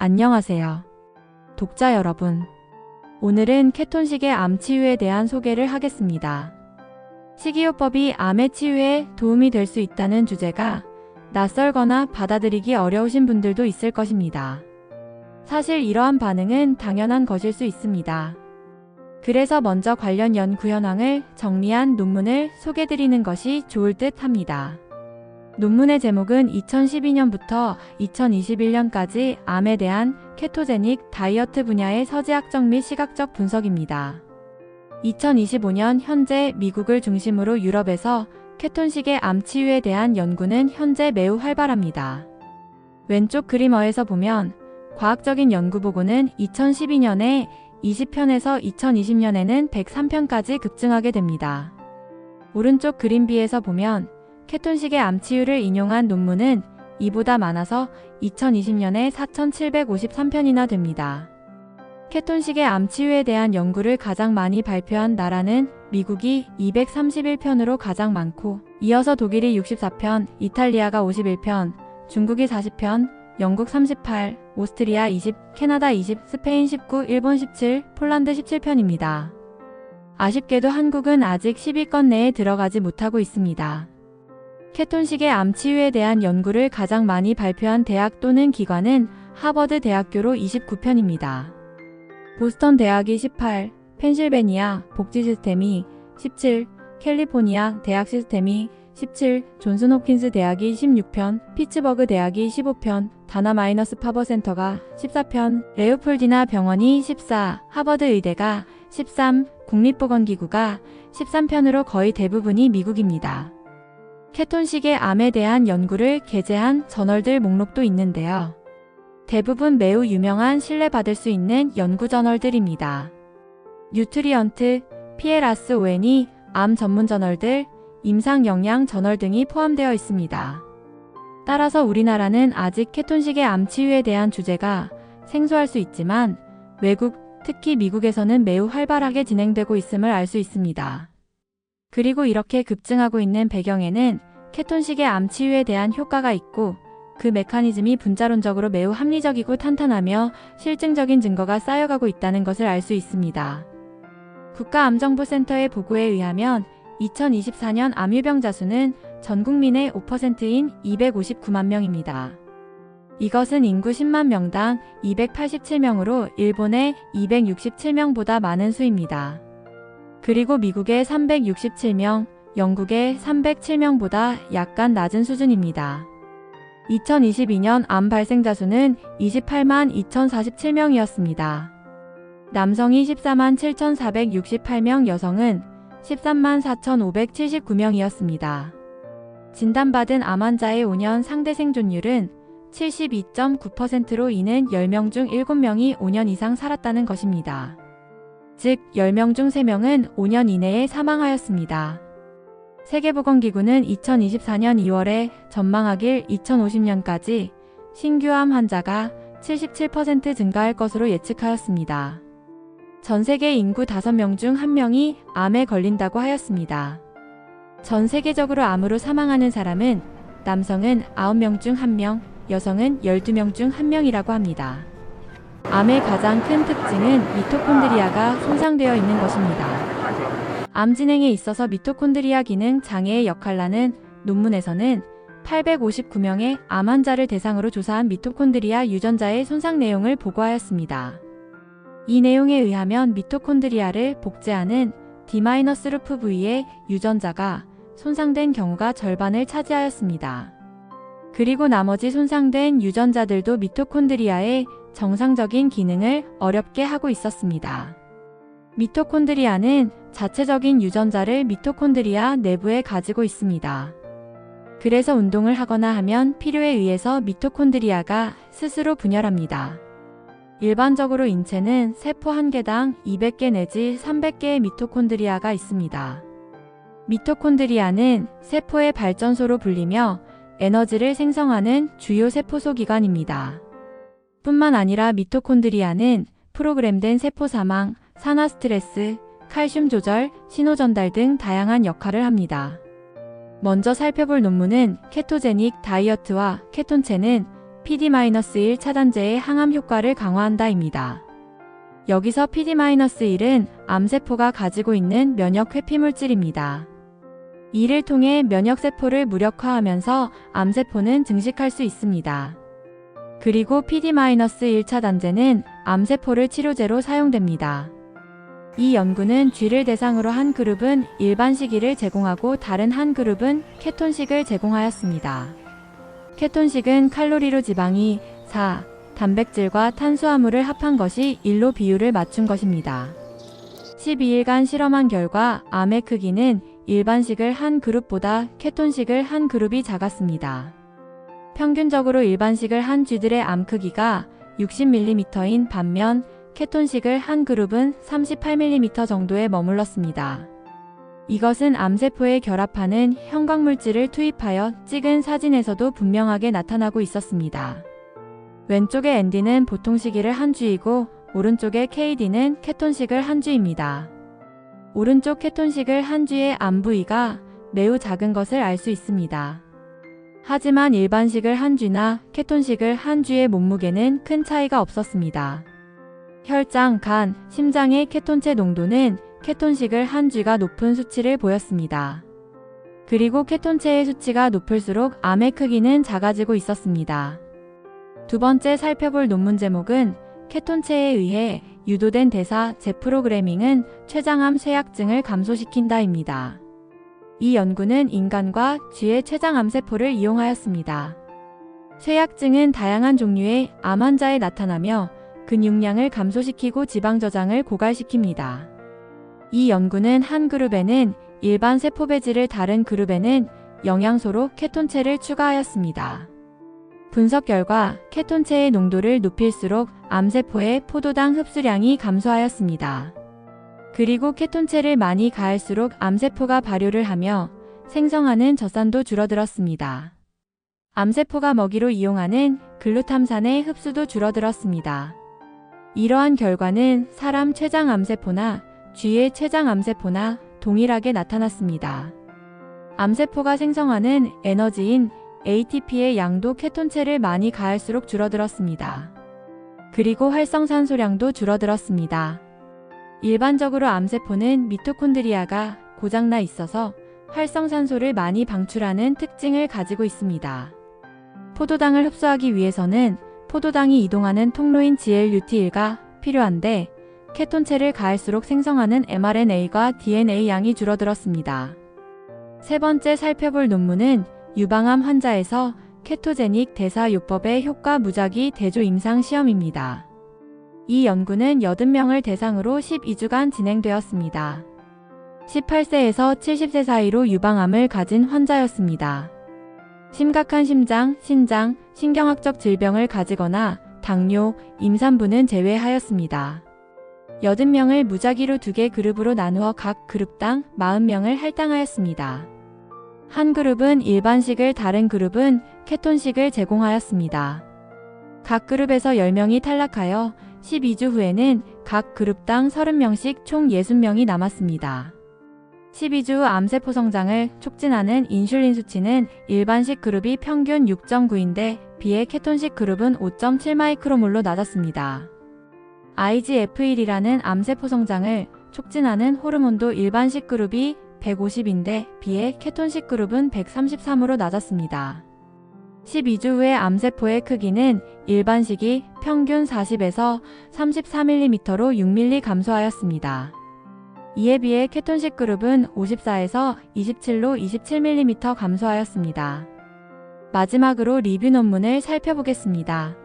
안녕하세요. 독자 여러분. 오늘은 케톤식의 암 치유에 대한 소개를 하겠습니다. 식이요법이 암의 치유에 도움이 될 수 있다는 주제가 낯설거나 받아들이기 어려우신 분들도 있을 것입니다. 사실 이러한 반응은 당연한 것일 수 있습니다. 그래서 먼저 관련 연구 현황을 정리한 논문을 소개드리는 것이 좋을 듯 합니다. 논문의 제목은 2012년부터 2021년까지 암에 대한 케토제닉 다이어트 분야의 서지학적 및 시각적 분석입니다. 2025년 현재 미국을 중심으로 유럽에서 케톤식의 암 치유에 대한 연구는 현재 매우 활발합니다. 왼쪽 그림어에서 보면 과학적인 연구 보고는 2012년에 20편에서 2020년에는 103편까지 급증하게 됩니다. 오른쪽 그림 B에서 보면 케톤식의 암 치유를 인용한 논문은 이보다 많아서 2020년에 4,753편이나 됩니다. 케톤식의 암 치유에 대한 연구를 가장 많이 발표한 나라는 미국이 231편으로 가장 많고, 이어서 독일이 64편, 이탈리아가 51편, 중국이 40편, 영국 38, 오스트리아 20, 캐나다 20, 스페인 19, 일본 17, 폴란드 17편입니다. 아쉽게도 한국은 아직 10위권 내에 들어가지 못하고 있습니다. 케톤식의 암 치유에 대한 연구를 가장 많이 발표한 대학 또는 기관은 하버드 대학교로 29편입니다. 보스턴 대학이 18, 펜실베니아 복지 시스템이 17, 캘리포니아 대학 시스템이 17, 존슨 홉킨스 대학이 16편, 피츠버그 대학이 15편, 다나-파버 센터가 14편, 레오폴디나 병원이 14, 하버드 의대가 13, 국립보건기구가 13편으로 거의 대부분이 미국입니다. 케톤식의 암에 대한 연구를 게재한 저널들 목록도 있는데요. 대부분 매우 유명한 신뢰받을 수 있는 연구 저널들입니다. 뉴트리언트, 피에라스 ONE, 암 전문 저널들, 임상영양 저널 등이 포함되어 있습니다. 따라서 우리나라는 아직 케톤식의 암 치유에 대한 주제가 생소할 수 있지만 외국, 특히 미국에서는 매우 활발하게 진행되고 있음을 알 수 있습니다. 그리고 이렇게 급증하고 있는 배경에는 케톤식의 암 치유에 대한 효과가 있고, 그 메커니즘이 분자론적으로 매우 합리적이고 탄탄하며 실증적인 증거가 쌓여가고 있다는 것을 알 수 있습니다. 국가암정보센터의 보고에 의하면 2024년 암 유병자 수는 전 국민의 5%인 259만 명입니다. 이것은 인구 10만 명당 287명으로 일본의 267명보다 많은 수입니다. 그리고 미국의 367명, 영국의 307명보다 약간 낮은 수준입니다. 2022년 암 발생자 수는 28만 2047명이었습니다. 남성이 14만 7468명, 여성은 13만 4579명이었습니다. 진단받은 암 환자의 5년 상대 생존율은 72.9%로 이는 10명 중 7명이 5년 이상 살았다는 것입니다. 즉 10명 중 3명은 5년 이내에 사망하였습니다. 세계보건기구는 2024년 2월에 전망하길 2050년까지 신규 암 환자가 77% 증가할 것으로 예측하였습니다. 전 세계 인구 5명 중 1명이 암에 걸린다고 하였습니다. 전 세계적으로 암으로 사망하는 사람은 남성은 9명 중 1명, 여성은 12명 중 1명이라고 합니다. 암의 가장 큰 특징은 미토콘드리아가 손상되어 있는 것입니다. 암 진행에 있어서 미토콘드리아 기능 장애의 역할라는 논문에서는 859명의 암 환자를 대상으로 조사한 미토콘드리아 유전자의 손상 내용을 보고하였습니다. 이 내용에 의하면 미토콘드리아를 복제하는 D-루프 부위의 유전자가 손상된 경우가 절반을 차지하였습니다. 그리고 나머지 손상된 유전자들도 미토콘드리아의 정상적인 기능을 어렵게 하고 있었습니다. 미토콘드리아는 자체적인 유전자를 미토콘드리아 내부에 가지고 있습니다. 그래서 운동을 하거나 하면 필요에 의해서 미토콘드리아가 스스로 분열합니다. 일반적으로 인체는 세포 한 개당 200개 내지 300개의 미토콘드리아가 있습니다. 미토콘드리아는 세포의 발전소로 불리며 에너지를 생성하는 주요 세포소 기관입니다. 뿐만 아니라 미토콘드리아는 프로그램된 세포 사망, 산화 스트레스, 칼슘 조절, 신호 전달 등 다양한 역할을 합니다. 먼저 살펴볼 논문은 케토제닉 다이어트와 케톤체는 PD-1 차단제의 항암 효과를 강화한다입니다. 여기서 PD-1은 암세포가 가지고 있는 면역 회피물질입니다. 이를 통해 면역세포를 무력화하면서 암세포는 증식할 수 있습니다. 그리고 PD-1 차단제는 암세포를 치료제로 사용됩니다. 이 연구는 쥐를 대상으로 한 그룹은 일반식이를 제공하고 다른 한 그룹은 케톤식을 제공하였습니다. 케톤식은 칼로리로 지방이 4, 단백질과 탄수화물을 합한 것이 1로 비율을 맞춘 것입니다. 12일간 실험한 결과 암의 크기는 일반식을 한 그룹보다 케톤식을 한 그룹이 작았습니다. 평균적으로 일반식을 한 쥐들의 암 크기가 60mm인 반면 케톤식을 한 그룹은 38mm 정도에 머물렀습니다. 이것은 암세포에 결합하는 형광물질을 투입하여 찍은 사진에서도 분명하게 나타나고 있었습니다. 왼쪽의 ND는 보통 시기를 한 쥐이고 오른쪽의 KD는 케톤식을 한 쥐입니다. 오른쪽 케톤식을 한 쥐의 암 부위가 매우 작은 것을 알 수 있습니다. 하지만 일반식을 한 쥐나 케톤식을 한 쥐의 몸무게는 큰 차이가 없었습니다. 혈장, 간, 심장의 케톤체 농도는 케톤식을 한 쥐가 높은 수치를 보였습니다. 그리고 케톤체의 수치가 높을수록 암의 크기는 작아지고 있었습니다. 두 번째 살펴볼 논문 제목은 케톤체에 의해 유도된 대사 재프로그래밍은 췌장암 쇠약증을 감소시킨다입니다. 이 연구는 인간과 쥐의 췌장암세포를 이용하였습니다. 쇠약증은 다양한 종류의 암 환자에 나타나며 근육량을 감소시키고 지방 저장을 고갈시킵니다. 이 연구는 한 그룹에는 일반 세포배지를 다른 그룹에는 영양소로 케톤체를 추가하였습니다. 분석 결과 케톤체의 농도를 높일수록 암세포의 포도당 흡수량이 감소하였습니다. 그리고 케톤체를 많이 가할수록 암세포가 발효를 하며 생성하는 젖산도 줄어들었습니다. 암세포가 먹이로 이용하는 글루탐산의 흡수도 줄어들었습니다. 이러한 결과는 사람 췌장암세포나 쥐의 췌장암세포나 동일하게 나타났습니다. 암세포가 생성하는 에너지인 ATP의 양도 케톤체를 많이 가할수록 줄어들었습니다. 그리고 활성산소량도 줄어들었습니다. 일반적으로 암세포는 미토콘드리아가 고장나 있어서 활성산소를 많이 방출하는 특징을 가지고 있습니다. 포도당을 흡수하기 위해서는 포도당이 이동하는 통로인 GLUT1가 필요한데 케톤체를 가할수록 생성하는 mRNA과 DNA 양이 줄어들었습니다. 세 번째 살펴볼 논문은 유방암 환자에서 케토제닉 대사요법의 효과 무작위 대조 임상 시험입니다. 이 연구는 80명을 대상으로 12주간 진행되었습니다. 18세에서 70세 사이로 유방암을 가진 환자였습니다. 심각한 심장, 신장, 신경학적 질병을 가지거나 당뇨, 임산부는 제외하였습니다. 80명을 무작위로 2개 그룹으로 나누어 각 그룹당 40명을 할당하였습니다. 한 그룹은 일반식을 다른 그룹은 케톤식을 제공하였습니다. 각 그룹에서 10명이 탈락하여 12주 후에는 각 그룹당 30명씩 총 60명이 남았습니다. 12주 후 암세포 성장을 촉진하는 인슐린 수치는 일반식 그룹이 평균 6.9인데 비해 케톤식 그룹은 5.7 마이크로몰로 낮았습니다. IGF-1이라는 암세포 성장을 촉진하는 호르몬도 일반식 그룹이 150인데 비해 케톤식 그룹은 133으로 낮았습니다. 12주 후의 암세포의 크기는 일반식이 평균 40에서 34mm로 6mm 감소하였습니다. 이에 비해 케톤식 그룹은 54에서 27로 27mm 감소하였습니다. 마지막으로 리뷰 논문을 살펴보겠습니다.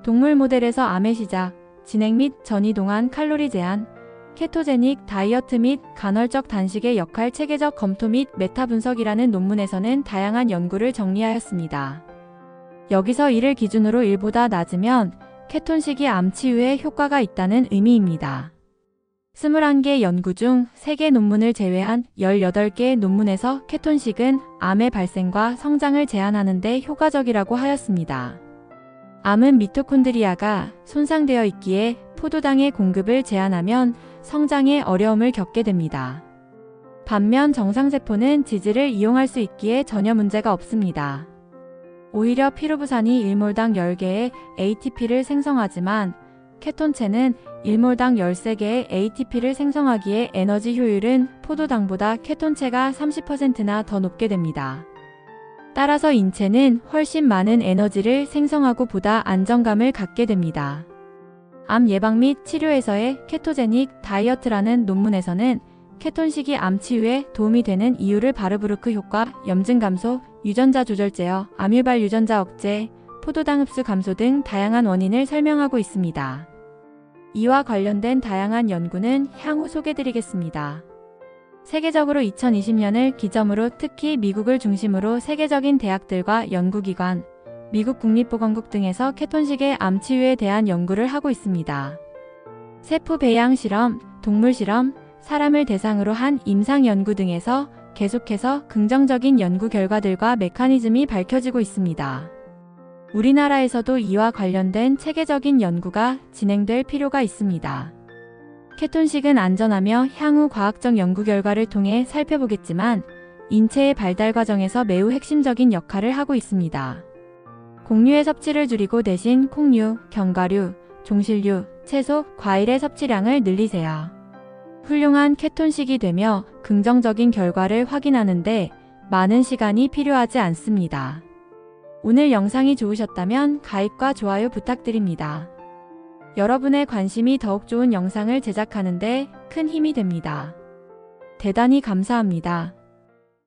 동물 모델에서 암의 시작, 진행 및 전이 동안 칼로리 제한, 케토제닉 다이어트 및 간헐적 단식의 역할 체계적 검토 및 메타 분석이라는 논문에서는 다양한 연구를 정리하였습니다. 여기서 이를 기준으로 1보다 낮으면 케톤식이 암 치유에 효과가 있다는 의미입니다. 21개 연구 중 3개 논문을 제외한 18개의 논문에서 케톤식은 암의 발생과 성장을 제한하는 데 효과적이라고 하였습니다. 암은 미토콘드리아가 손상되어 있기에 포도당의 공급을 제한하면 성장에 어려움을 겪게 됩니다. 반면 정상세포는 지질을 이용할 수 있기에 전혀 문제가 없습니다. 오히려 피루부산이 일몰당 10개의 ATP를 생성하지만 케톤체는 일몰당 13개의 ATP를 생성하기에 에너지 효율은 포도당보다 케톤체가 30%나 더 높게 됩니다. 따라서 인체는 훨씬 많은 에너지를 생성하고 보다 안정감을 갖게 됩니다. 암 예방 및 치료에서의 케토제닉 다이어트라는 논문에서는 케톤식이 암 치유에 도움이 되는 이유를 바르부르크 효과, 염증 감소, 유전자 조절 제어, 암유발 유전자 억제, 포도당 흡수 감소 등 다양한 원인을 설명하고 있습니다. 이와 관련된 다양한 연구는 향후 소개드리겠습니다. 세계적으로 2020년을 기점으로 특히 미국을 중심으로 세계적인 대학들과 연구기관, 미국 국립보건국 등에서 케톤식의 암 치유에 대한 연구를 하고 있습니다. 세포 배양 실험, 동물 실험, 사람을 대상으로 한 임상 연구 등에서 계속해서 긍정적인 연구 결과들과 메커니즘이 밝혀지고 있습니다. 우리나라에서도 이와 관련된 체계적인 연구가 진행될 필요가 있습니다. 케톤식은 안전하며 향후 과학적 연구 결과를 통해 살펴보겠지만 인체의 발달 과정에서 매우 핵심적인 역할을 하고 있습니다. 곡류의 섭취를 줄이고 대신 콩류, 견과류, 종실류, 채소, 과일의 섭취량을 늘리세요. 훌륭한 케톤식이 되며 긍정적인 결과를 확인하는데 많은 시간이 필요하지 않습니다. 오늘 영상이 좋으셨다면 가입과 좋아요 부탁드립니다. 여러분의 관심이 더욱 좋은 영상을 제작하는 데 큰 힘이 됩니다. 대단히 감사합니다.